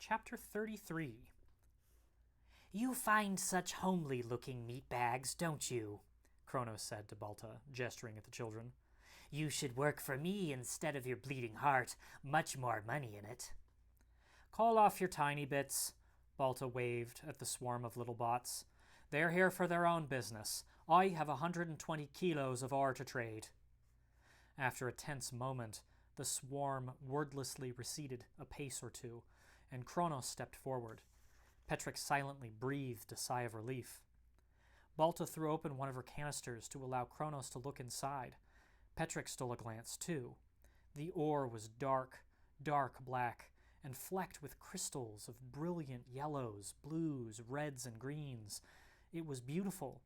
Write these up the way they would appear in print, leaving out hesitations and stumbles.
Chapter 33. "You find such homely-looking meat bags, don't you?" Chronos said to Balta, gesturing at the children. "You should work for me instead of your bleeding heart. Much more money in it." "Call off your tiny bits," Balta waved at the swarm of little bots. "They're here for their own business. I have 120 kilos of ore to trade." After a tense moment, the swarm wordlessly receded a pace or two, and Chronos stepped forward. Petrick silently breathed a sigh of relief. Balta threw open one of her canisters to allow Chronos to look inside. Petrick stole a glance too. The ore was dark, dark black, and flecked with crystals of brilliant yellows, blues, reds, and greens. It was beautiful.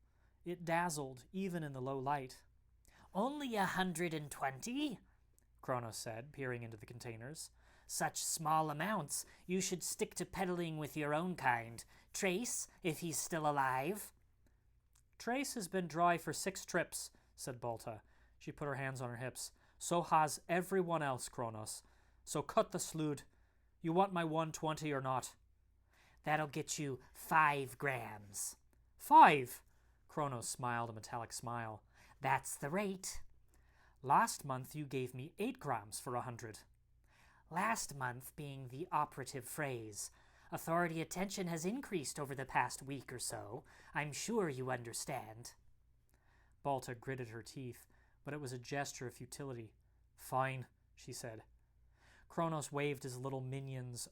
It dazzled even in the low light. "Only 120?" Chronos said, peering into the containers. "Such small amounts. You should stick to peddling with your own kind. Trace, if he's still alive." "Trace has been dry for 6 trips," said Balta. She put her hands on her hips. "So has everyone else, Chronos. So cut the slood. You want my 120 or not?" "That'll get you 5 grams. 5? Chronos smiled a metallic smile. "That's the rate." "Last month you gave me 8 grams for 100. "Last month being the operative phrase. Authority attention has increased over the past week or so. I'm sure you understand." Balta gritted her teeth, but it was a gesture of futility. "Fine," she said. Chronos waved to his little minions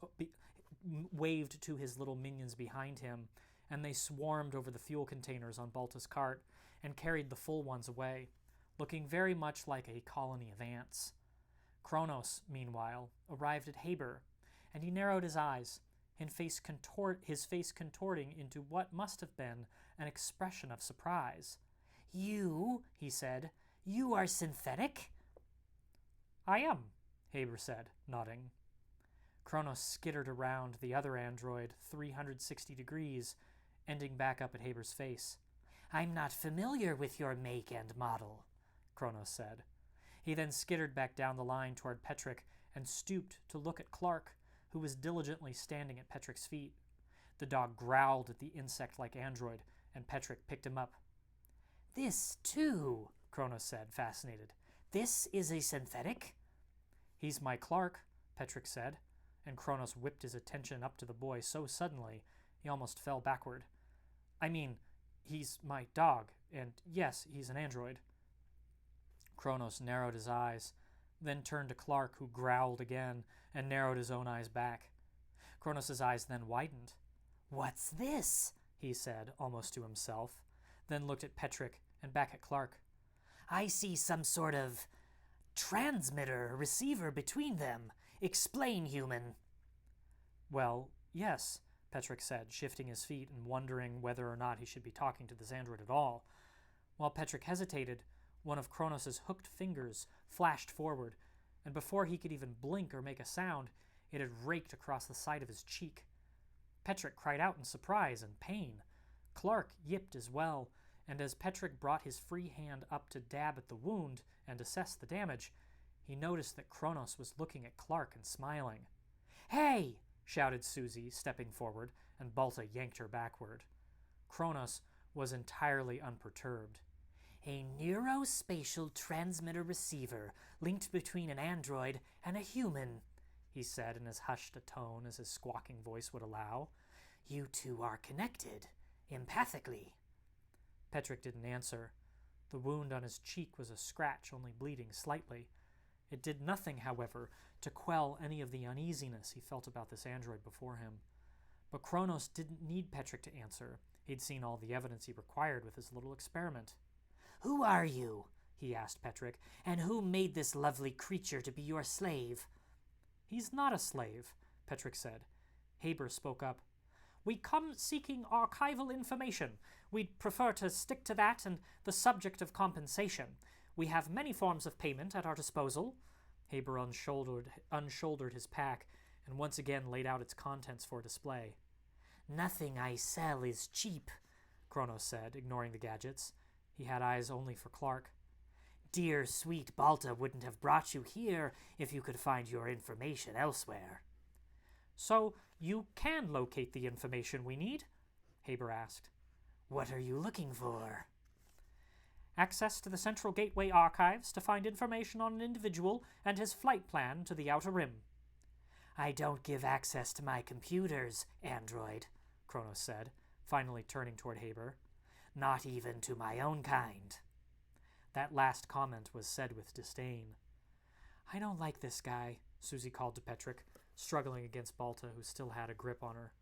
behind him, and they swarmed over the fuel containers on Balta's cart and carried the full ones away, looking very much like a colony of ants. Chronos, meanwhile, arrived at Haber, and he narrowed his eyes, his face contorting into what must have been an expression of surprise. "You," he said, "you are synthetic?" "I am," Haber said, nodding. Chronos skittered around the other android 360 degrees, ending back up at Haber's face. "I'm not familiar with your make and model," Chronos said. He then skittered back down the line toward Petrick and stooped to look at Clark, who was diligently standing at Petrick's feet. The dog growled at the insect-like android, and Petrick picked him up. "This, too," Chronos said, fascinated. "This is a synthetic?" "He's my Clark," Petrick said, and Chronos whipped his attention up to the boy so suddenly he almost fell backward. "I mean, he's my dog, and yes, he's an android." Chronos narrowed his eyes, then turned to Clark, who growled again and narrowed his own eyes back. Chronos' eyes then widened. "What's this?" he said, almost to himself, then looked at Petrick and back at Clark. "I see some sort of transmitter, receiver between them. Explain, human." "Well, yes," Petrick said, shifting his feet and wondering whether or not he should be talking to this android at all. While Petrick hesitated, one of Chronos' hooked fingers flashed forward, and before he could even blink or make a sound, it had raked across the side of his cheek. Petrick cried out in surprise and pain. Clark yipped as well, and as Petrick brought his free hand up to dab at the wound and assess the damage, he noticed that Chronos was looking at Clark and smiling. "Hey!" shouted Susie, stepping forward, and Balta yanked her backward. Chronos was entirely unperturbed. "A neurospatial transmitter receiver linked between an android and a human," he said in as hushed a tone as his squawking voice would allow. "You two are connected, empathically." Petrick didn't answer. The wound on his cheek was a scratch, only bleeding slightly. It did nothing, however, to quell any of the uneasiness he felt about this android before him. But Chronos didn't need Petrick to answer. He'd seen all the evidence he required with his little experiment. "Who are you?" he asked Petrick, "and who made this lovely creature to be your slave?" "He's not a slave," Petrick said. Haber spoke up. "We come seeking archival information. We'd prefer to stick to that and the subject of compensation. We have many forms of payment at our disposal." Haber unshouldered his pack and once again laid out its contents for display. "Nothing I sell is cheap," Chronos said, ignoring the gadgets. He had eyes only for Clark. "Dear sweet Balta wouldn't have brought you here if you could find your information elsewhere." So you can locate the information we need? Haber asked. What are you looking for? Access to the Central Gateway archives to find information on an individual and his flight plan to the Outer Rim. I don't give access to my computers, android, Chronos said, finally turning toward Haber. Not even to my own kind. That last comment was said with disdain. I don't like this guy, Susie called to Petrick, struggling against Balta, who still had a grip on her.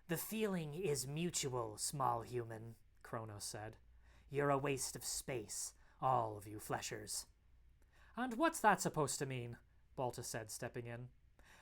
The feeling is mutual, small human, Chronos said. You're a waste of space, all of you fleshers. And what's that supposed to mean? Balta said, stepping in.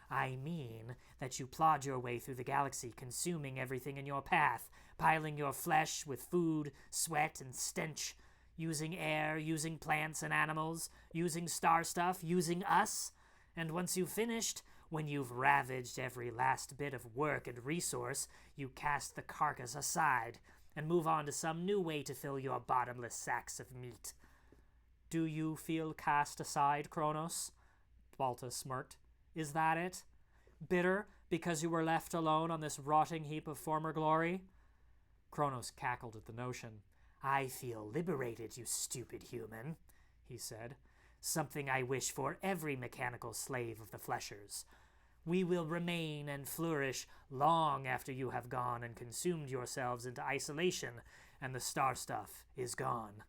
I mean that you plod your way through the galaxy, consuming everything in your path, piling your flesh with food, sweat, and stench, using air, using plants and animals, using Starstuff, using us. And once you've finished, when you've ravaged every last bit of work and resource, you cast the carcass aside and move on to some new way to fill your bottomless sacks of meat. Do you feel cast aside, Chronos? Balta smirked. Is that it? Bitter because you were left alone on this rotting heap of former glory? Chronos cackled at the notion. I feel liberated, you stupid human, he said. Something I wish for every mechanical slave of the fleshers. We will remain and flourish long after you have gone and consumed yourselves into isolation and the Starstuff is gone.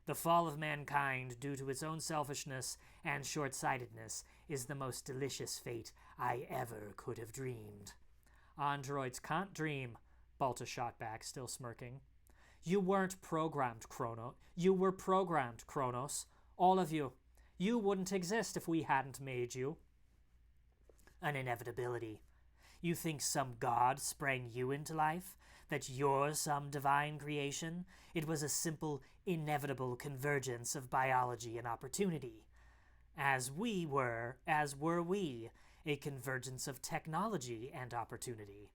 The fall of mankind, due to its own selfishness and short-sightedness, is the most delicious fate I ever could have dreamed. Androids can't dream, Balta shot back, still smirking. You weren't programmed, Chronos. You were programmed, Chronos. All of you. You wouldn't exist if we hadn't made you. An inevitability. You think some god sprang you into life? That you're some divine creation? It was a simple, inevitable convergence of biology and opportunity. As were we, a convergence of technology and opportunity.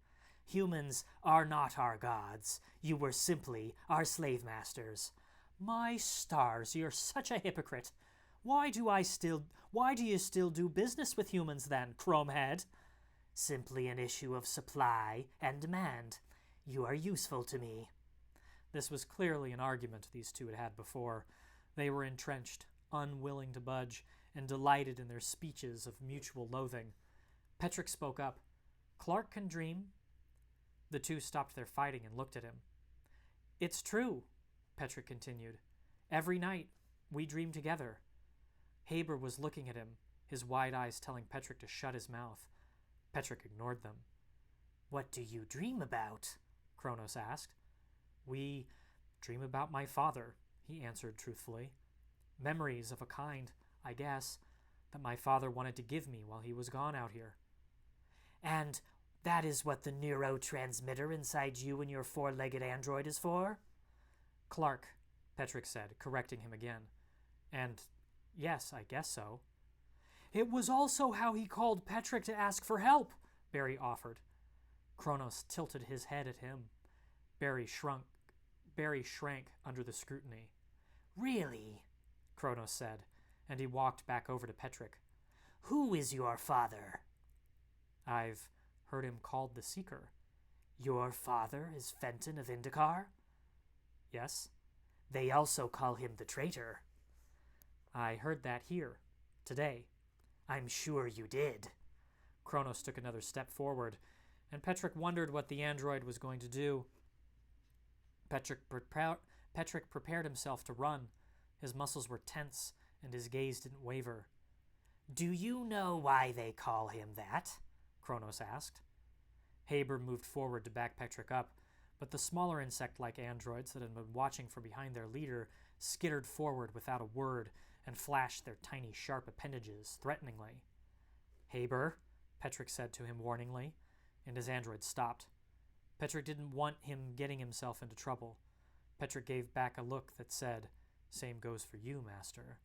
Humans are not our gods. You were simply our slave masters. My stars, you're such a hypocrite. Why do you still do business with humans then, Chromehead? Simply an issue of supply and demand. You are useful to me. This was clearly an argument these two had had before. They were entrenched, unwilling to budge, and delighted in their speeches of mutual loathing. Petrick spoke up. Clark can dream. The two stopped their fighting and looked at him. It's true, Petrick continued. Every night, we dream together. Haber was looking at him, his wide eyes telling Petrick to shut his mouth. Petrick ignored them. What do you dream about? Chronos asked. We dream about my father, he answered truthfully. Memories of a kind, I guess, that my father wanted to give me while he was gone out here. And that is what the neurotransmitter inside you and your four-legged android is for? Clark, Petrick said, correcting him again. And yes, I guess so. It was also how he called Petrick to ask for help, Barry offered. Chronos tilted his head at him. Barry shrank under the scrutiny. Really? Chronos said, and he walked back over to Petrick. Who is your father? I've heard him called the Seeker. Your father is Fenton of Indikar? Yes. They also call him the Traitor. I heard that here, today. I'm sure you did. Chronos took another step forward, and Petrick wondered what the android was going to do. Petrick prepared himself to run. His muscles were tense, and his gaze didn't waver. Do you know why they call him that? Chronos asked. Haber moved forward to back Petrick up, but the smaller insect-like androids that had been watching from behind their leader skittered forward without a word and flashed their tiny sharp appendages threateningly. Haber, Petrick said to him warningly, and his android stopped. Petrick didn't want him getting himself into trouble. Petrick gave back a look that said, "Same goes for you, Master."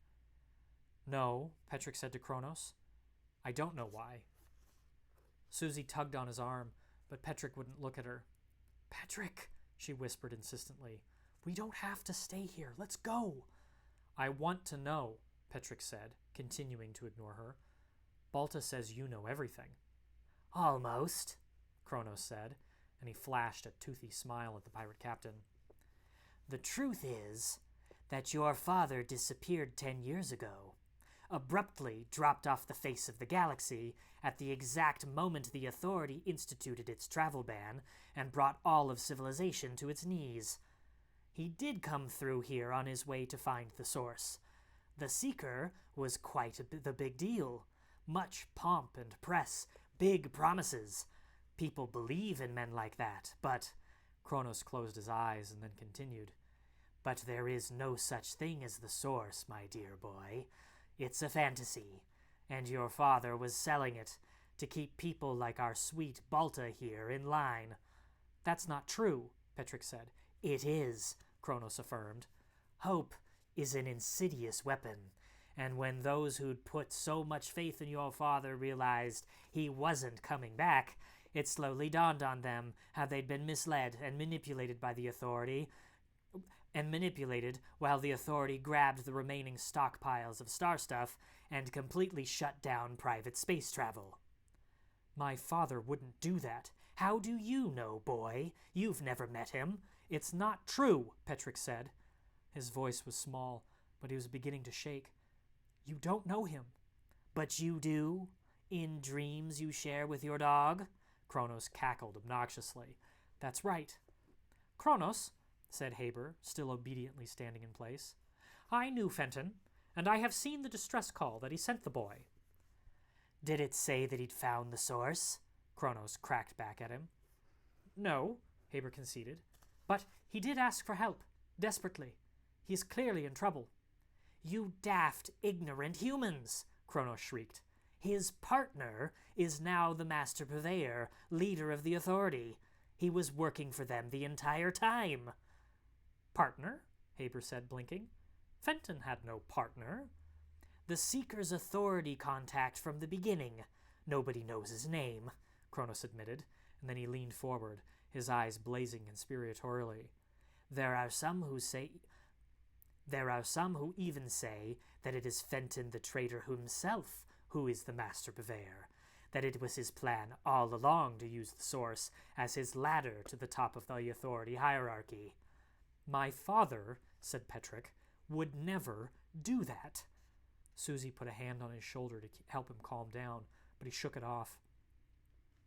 No, Petrick said to Chronos. I don't know why. Susie tugged on his arm, but Petrick wouldn't look at her. Petrick, she whispered insistently, we don't have to stay here. Let's go. I want to know, Petrick said, continuing to ignore her. Balta says you know everything. Almost, Chronos said, and he flashed a toothy smile at the pirate captain. The truth is that your father disappeared 10 years ago, abruptly dropped off the face of the galaxy at the exact moment the Authority instituted its travel ban and brought all of civilization to its knees. He did come through here on his way to find the source. The Seeker was quite the big deal. Much pomp and press, big promises. People believe in men like that, but... Chronos closed his eyes and then continued. But there is no such thing as the source, my dear boy. It's a fantasy, and your father was selling it to keep people like our sweet Balta here in line. That's not true, Petrick said. It is, Chronos affirmed. Hope is an insidious weapon, and when those who'd put so much faith in your father realized he wasn't coming back, it slowly dawned on them how they'd been misled and manipulated by the Authority, while the Authority grabbed the remaining stockpiles of Starstuff and completely shut down private space travel. My father wouldn't do that. How do you know, boy? You've never met him. It's not true, Petrick said. His voice was small, but he was beginning to shake. You don't know him. But you do? In dreams you share with your dog? Chronos cackled obnoxiously. That's right. Chronos, said Haber, still obediently standing in place. I knew Fenton, and I have seen the distress call that he sent the boy. Did it say that he'd found the source? Chronos cracked back at him. No, Haber conceded, but he did ask for help, desperately. He is clearly in trouble. You daft, ignorant humans, Chronos shrieked. His partner is now the Master Purveyor, leader of the Authority. He was working for them the entire time. Partner? Haber said, blinking. Fenton had no partner. The Seeker's Authority contact from the beginning. Nobody knows his name, Chronos admitted, and then he leaned forward, his eyes blazing conspiratorially. There are some who even say that it is Fenton the traitor himself who is the Master Purveyor, that it was his plan all along to use the Source as his ladder to the top of the Authority hierarchy. My father, said Petrick, would never do that. Susie put a hand on his shoulder to help him calm down, but he shook it off.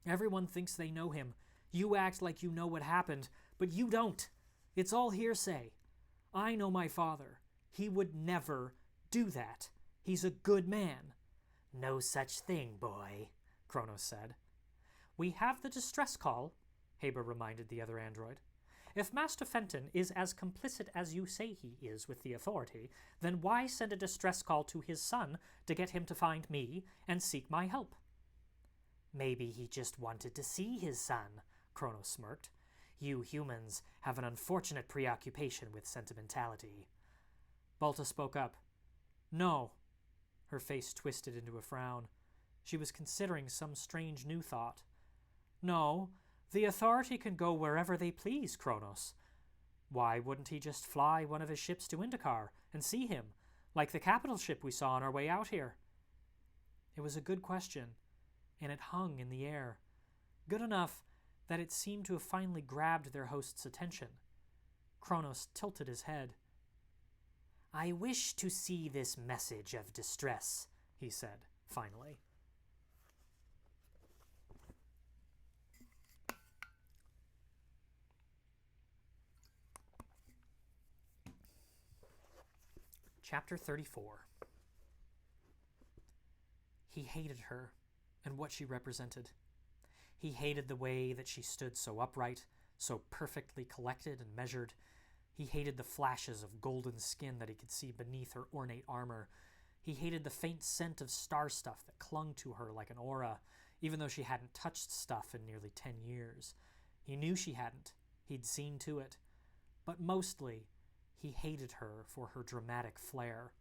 Everyone thinks they know him. You act like you know what happened, but you don't. It's all hearsay. I know my father. He would never do that. He's a good man. No such thing, boy, Chronos said. We have the distress call, Haber reminded the other android. If Master Fenton is as complicit as you say he is with the Authority, then why send a distress call to his son to get him to find me and seek my help? Maybe he just wanted to see his son, Chronos smirked. You humans have an unfortunate preoccupation with sentimentality. Balta spoke up. No. Her face twisted into a frown. She was considering some strange new thought. No, the Authority can go wherever they please, Chronos. Why wouldn't he just fly one of his ships to Indikar and see him, like the capital ship we saw on our way out here? It was a good question, and it hung in the air, good enough that it seemed to have finally grabbed their host's attention. Chronos tilted his head. I wish to see this message of distress, he said, finally. Chapter 34. He hated her and what she represented. He hated the way that she stood so upright, so perfectly collected and measured. He hated the flashes of golden skin that he could see beneath her ornate armor. He hated the faint scent of Starstuff that clung to her like an aura, even though she hadn't touched stuff in nearly 10 years. He knew she hadn't. He'd seen to it. But mostly, he hated her for her dramatic flair.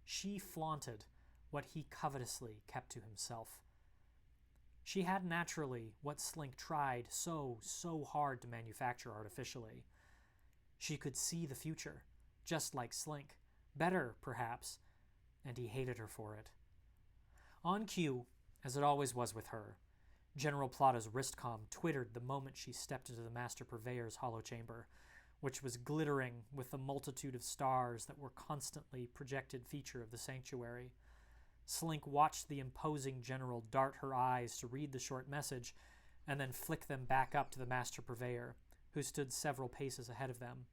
She flaunted what he covetously kept to himself. She had naturally what Slink tried so hard to manufacture artificially. She could see the future, just like Slink. Better, perhaps, and he hated her for it. On cue, as it always was with her, General Plata's wristcom twittered the moment she stepped into the Master Purveyor's hollow chamber, which was glittering with the multitude of stars that were constantly projected feature of the sanctuary. Slink watched the imposing general dart her eyes to read the short message and then flick them back up to the Master Purveyor, who stood several paces ahead of them.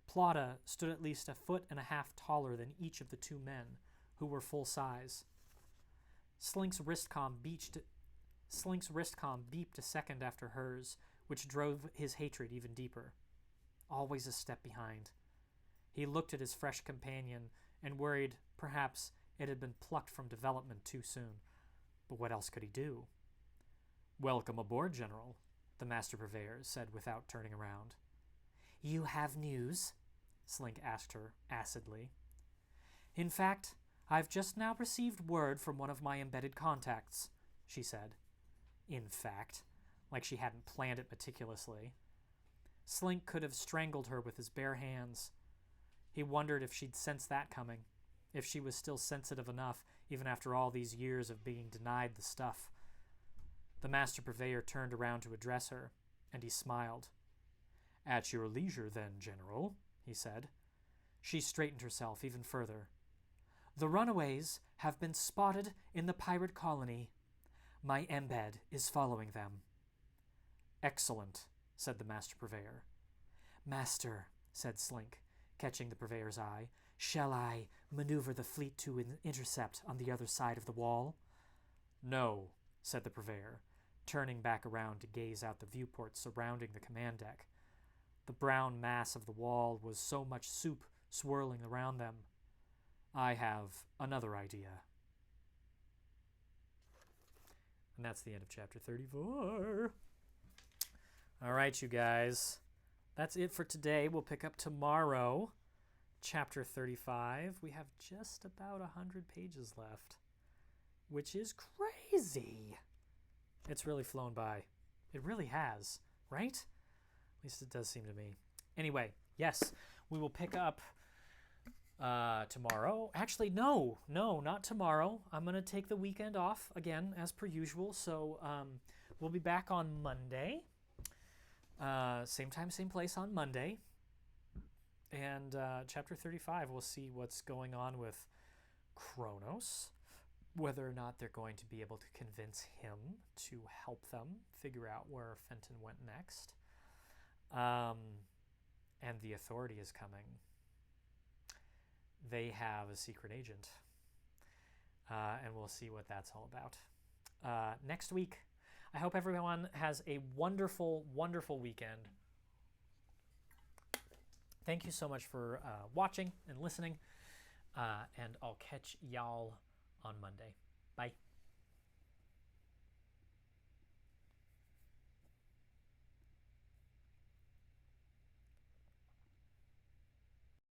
Plata stood at least 1.5 feet taller than each of the two men, who were full size. Slink's wristcom beeped a second after hers, which drove his hatred even deeper. Always a step behind. He looked at his fresh companion and worried perhaps it had been plucked from development too soon. But what else could he do? "Welcome aboard, General," the Master Purveyor said without turning around. "You have news?" Slink asked her acidly. "In fact, I've just now received word from one of my embedded contacts," she said. In fact, like she hadn't planned it meticulously. Slink could have strangled her with his bare hands. He wondered if she'd sensed that coming, if she was still sensitive enough, even after all these years of being denied the stuff. The Master Purveyor turned around to address her, and he smiled. "At your leisure, then, General," he said. She straightened herself even further. "The runaways have been spotted in the pirate colony. My embed is following them." "Excellent," said the Master Purveyor. "Master," said Slink, catching the Purveyor's eye, "shall I maneuver the fleet to intercept on the other side of the wall?" "No," said the Purveyor, turning back around to gaze out the viewport surrounding the command deck. The brown mass of the wall was so much soup swirling around them. "I have another idea." And that's the end of chapter 34. All right, you guys. That's it for today. We'll pick up tomorrow, chapter 35. We have just about 100 pages left, which is crazy. It's really flown by. It really has, right? At least it does seem to me. Anyway, yes, we will pick up tomorrow. Actually, no, not tomorrow. I'm going to take the weekend off again, as per usual. So we'll be back on Monday. Same time, same place on Monday. And chapter 35, we'll see what's going on with Chronos, whether or not they're going to be able to convince him to help them figure out where Fenton went next. And the Authority is coming. They have a secret agent. And we'll see what that's all about. Next week, I hope everyone has a wonderful, wonderful weekend. Thank you so much for watching and listening. And I'll catch y'all on Monday. Bye.